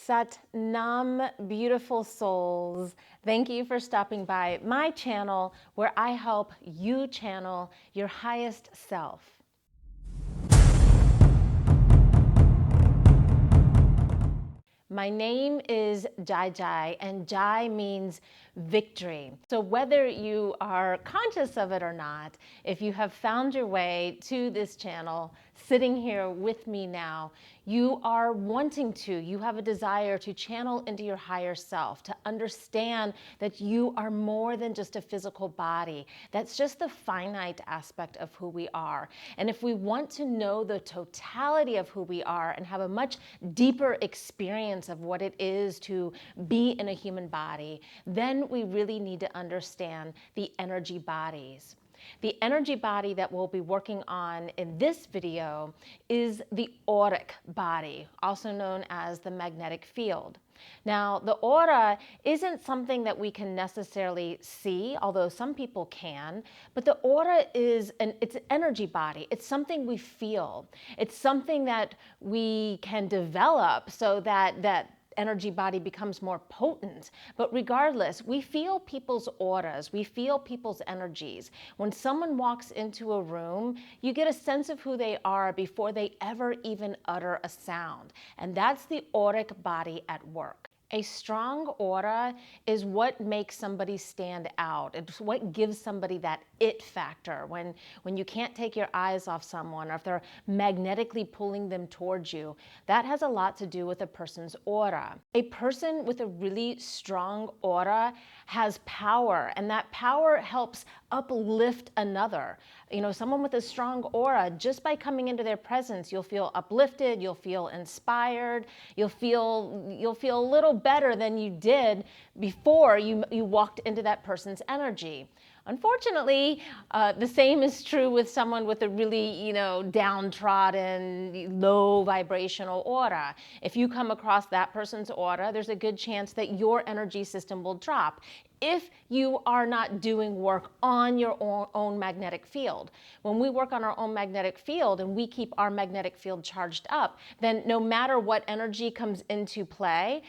Sat Nam, beautiful souls. Thank you for stopping by my channel where I help you channel your highest self. My name is Jai Jai, and Jai means victory. So whether you are conscious of it or not, if you have found your way to this channel, sitting here with me now, you are wanting to, you have a desire to channel into your higher self, to understand that you are more than just a physical body. That's just the finite aspect of who we are. And if we want to know the totality of who we are and have a much deeper experience of what it is to be in a human body, then we really need to understand the energy bodies. The energy body that we'll be working on in this video is the auric body, also known as the magnetic field. Now, the aura isn't something that we can necessarily see, although some people can, but the aura is it's an energy body. It's something we feel. It's something that we can develop so that energy body becomes more potent. But regardless, we feel people's auras, we feel people's energies. When someone walks into a room, you get a sense of who they are before they ever even utter a sound. And that's the auric body at work. A strong aura is what makes somebody stand out. It's what gives somebody that it factor when you can't take your eyes off someone, or if they're magnetically pulling them towards you. That has a lot to do with a person's aura. A person with a really strong aura has power, and that power helps uplift another. You know, someone with a strong aura, just by coming into their presence, you'll feel uplifted, you'll feel inspired, you'll feel a little better than you did before you walked into that person's energy. Unfortunately, the same is true with someone with a really, downtrodden, low vibrational aura. If you come across that person's aura, there's a good chance that your energy system will drop if you are not doing work on your own magnetic field. When we work on our own magnetic field and we keep our magnetic field charged up, then no matter what energy comes into play,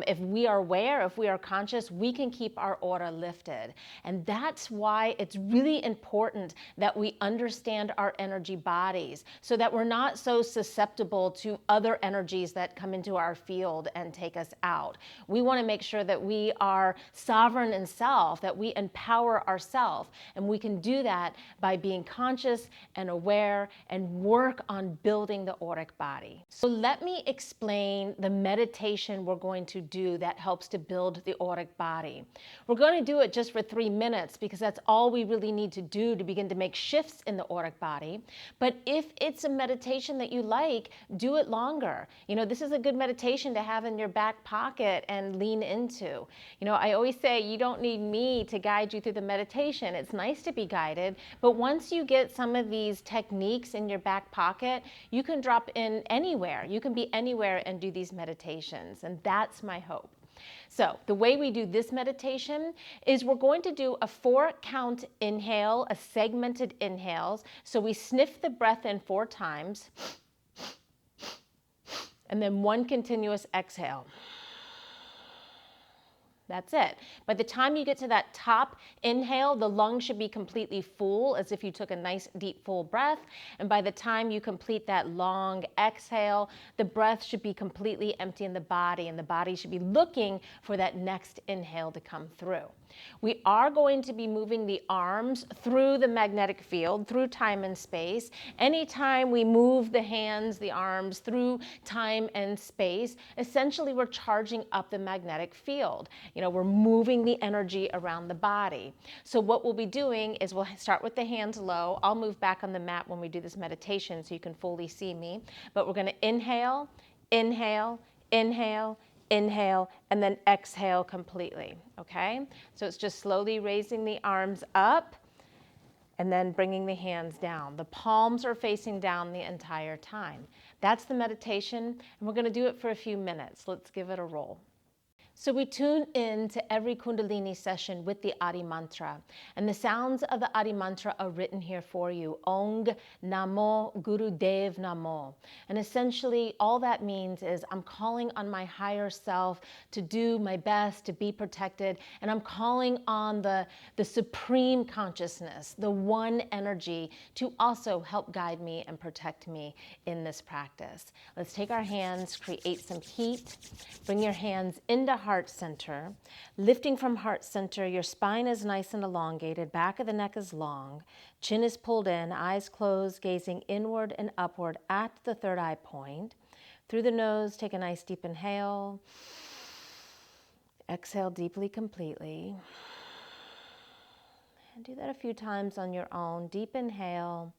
if we are aware, if we are conscious, we can keep our aura lifted. And that's why it's really important that we understand our energy bodies so that we're not so susceptible to other energies that come into our field and take us out. We want to make sure that we are sovereign in self, that we empower ourselves, and we can do that by being conscious and aware and work on building the auric body. So let me explain the meditation we're going to do that helps to build the auric body. We're going to do it just for 3 minutes because that's all we really need to do to begin to make shifts in the auric body. But if it's a meditation that you like, do it longer. You know, this is a good meditation to have in your back pocket and lean into. You know, I always say you don't need me to guide you through the meditation. It's nice to be guided, but once you get some of these techniques in your back pocket, you can drop in anywhere. You can be anywhere and do these meditations, and that's my hope. So the way we do this meditation is we're going to do a 4-count inhale, a segmented inhales. So we sniff the breath in 4 times, and then 1 continuous exhale. That's it. By the time you get to that top inhale, the lungs should be completely full, as if you took a nice deep full breath. And by the time you complete that long exhale, the breath should be completely empty in the body, and the body should be looking for that next inhale to come through. We are going to be moving the arms through the magnetic field, through time and space. Anytime we move the hands, the arms through time and space, essentially we're charging up the magnetic field. You know, we're moving the energy around the body. So what we'll be doing is we'll start with the hands low. I'll move back on the mat when we do this meditation so you can fully see me. But we're going to inhale, inhale, inhale, inhale, and then exhale completely, okay? So it's just slowly raising the arms up and then bringing the hands down. The palms are facing down the entire time. That's the meditation, and we're going to do it for a few minutes. Let's give it a roll. So we tune in to every Kundalini session with the Adi Mantra. And the sounds of the Adi Mantra are written here for you. Ong Namo Guru Dev Namo. And essentially all that means is I'm calling on my higher self to do my best, to be protected. And I'm calling on the supreme consciousness, the one energy, to also help guide me and protect me in this practice. Let's take our hands, create some heat. Bring your hands into heart center. Lifting from heart center, your spine is nice and elongated, back of the neck is long, chin is pulled in, eyes closed, gazing inward and upward at the third eye point. Through the nose, take a nice deep inhale. Exhale deeply, completely. And do that a few times on your own. Deep inhale,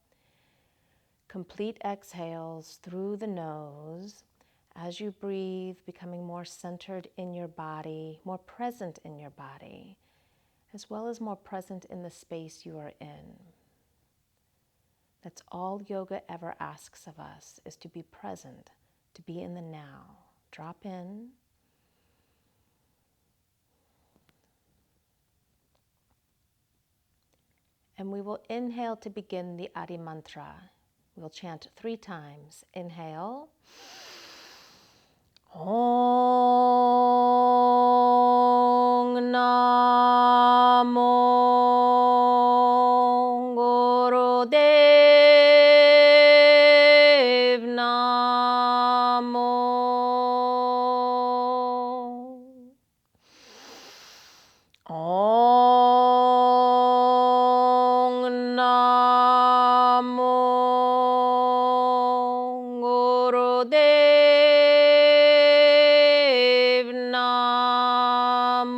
complete exhales through the nose. As you breathe, becoming more centered in your body, more present in your body, as well as more present in the space you are in. That's all yoga ever asks of us, is to be present, to be in the now. Drop in. And we will inhale to begin the Adi Mantra. We'll chant 3 times. Inhale. Ong Namo Guru Dev Namo. Ong Namo Guru Dev Namo.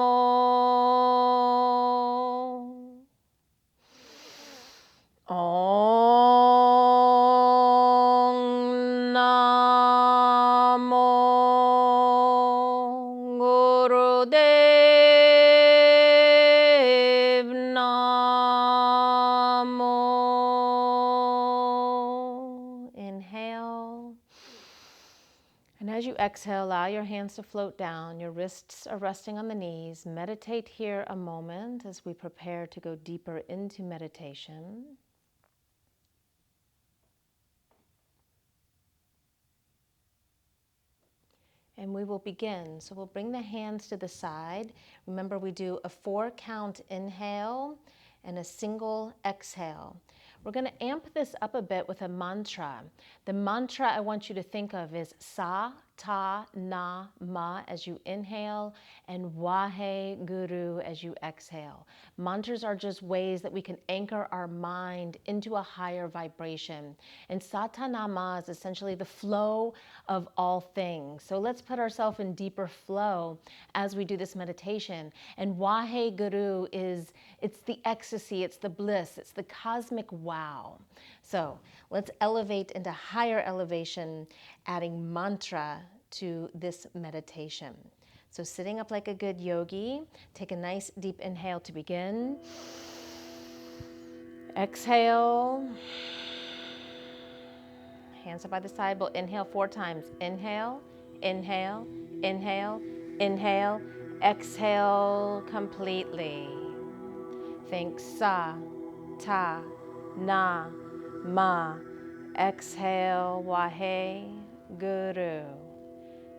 Ong Namo Guru Dev Namo. Inhale. And as you exhale, allow your hands to float down. Your wrists are resting on the knees. Meditate here a moment as we prepare to go deeper into meditation. And we will begin. So we'll bring the hands to the side. Remember, we do a 4-count inhale and a single exhale. We're going to amp this up a bit with a mantra. The mantra I want you to think of is Sa, Ta, Na, Ma as you inhale, and Wahe Guru as you exhale. Mantras are just ways that we can anchor our mind into a higher vibration. And Sa, Ta, Na, Ma is essentially the flow of all things. So let's put ourselves in deeper flow as we do this meditation. And Wahe Guru it's the ecstasy, it's the bliss, it's the cosmic wow. So let's elevate into higher elevation, adding mantra to this meditation. So sitting up like a good yogi, take a nice deep inhale to begin. Exhale. Hands up by the side. We'll inhale 4 times. Inhale, inhale, inhale, inhale. Exhale completely. Think Sa, Ta, Na, Ma. Exhale, Wahe Guru.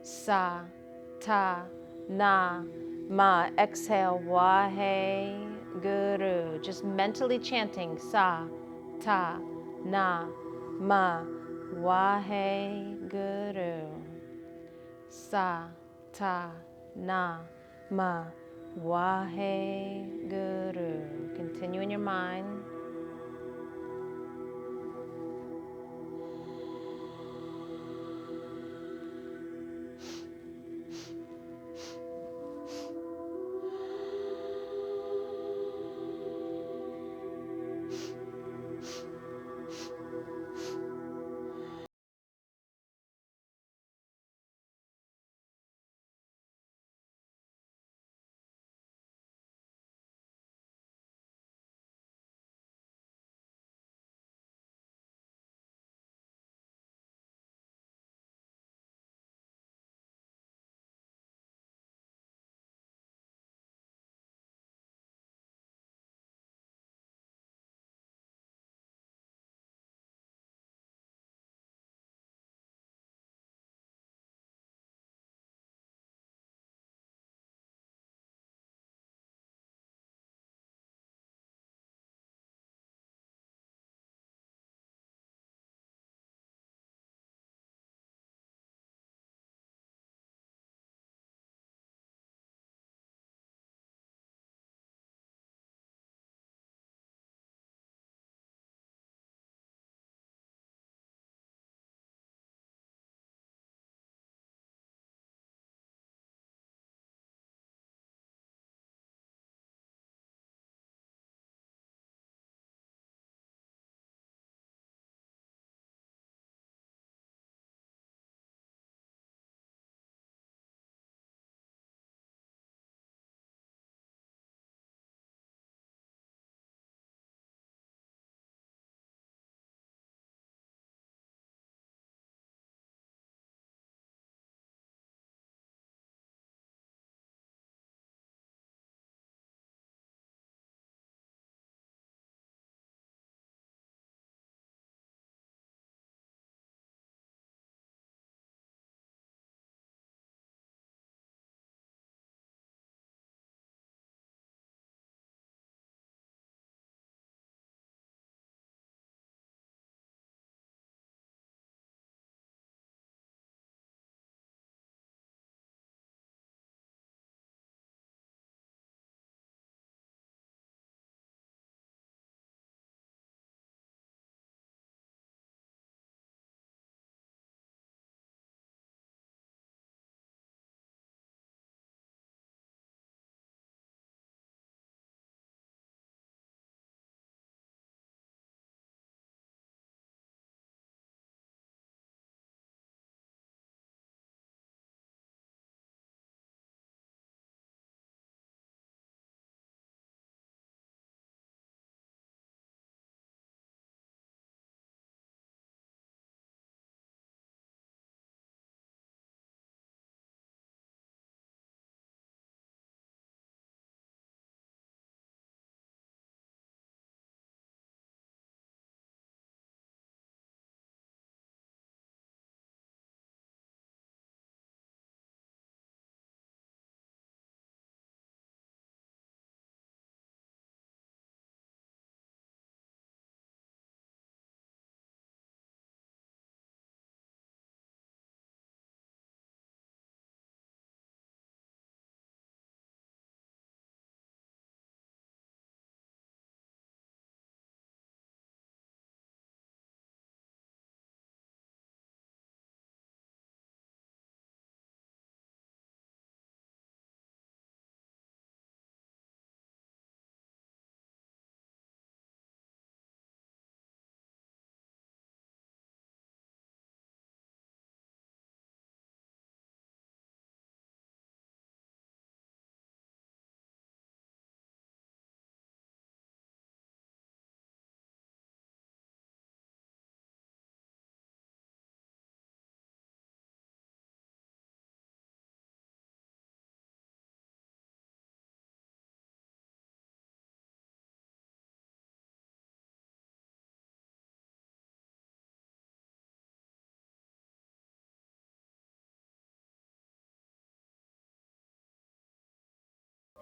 Sa, Ta, Na, Ma. Exhale, Wahe Guru. Just mentally chanting Sa, Ta, Na, Ma. Wahe Guru. Sa, Ta, Na, Ma. Wahe Guru. Continue in your mind.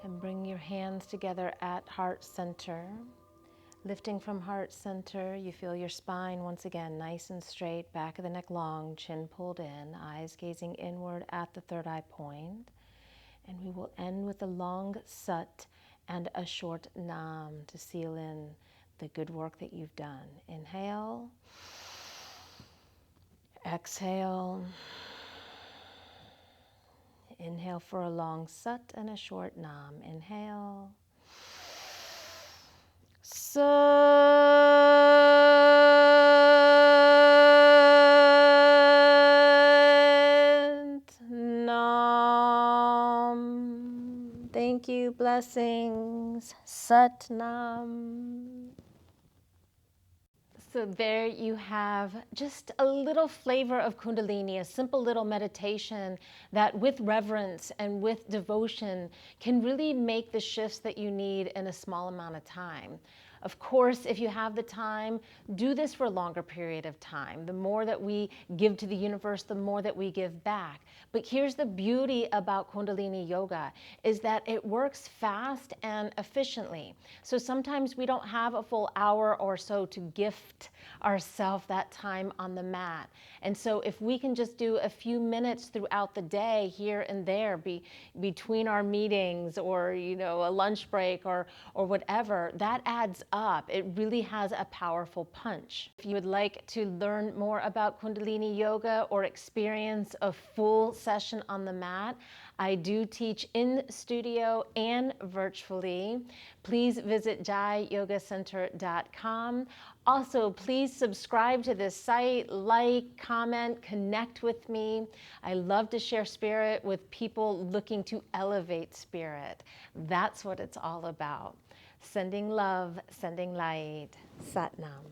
And bring your hands together at heart center. Lifting from heart center, you feel your spine once again nice and straight, back of the neck long, chin pulled in, eyes gazing inward at the third eye point. And we will end with a long sat and a short nam to seal in the good work that you've done. Inhale, exhale. Inhale for a long sat and a short nam. Inhale. Sat Nam. Thank you. Blessings. Sat Nam. So there you have just a little flavor of Kundalini, a simple little meditation that with reverence and with devotion can really make the shifts that you need in a small amount of time. Of course, if you have the time, do this for a longer period of time. The more that we give to the universe, the more that we give back. But here's the beauty about Kundalini Yoga is that it works fast and efficiently. So sometimes we don't have a full hour or so to gift ourselves that time on the mat. And so if we can just do a few minutes throughout the day here and there between our meetings or a lunch break or whatever, that adds up. It really has a powerful punch. If you would like to learn more about Kundalini Yoga or experience a full session on the mat, I do teach in studio and virtually. Please visit jaiyogacenter.com. Also, please subscribe to this site, like, comment, connect with me. I love to share spirit with people looking to elevate spirit. That's what it's all about. Sending love, sending light. Sat Nam.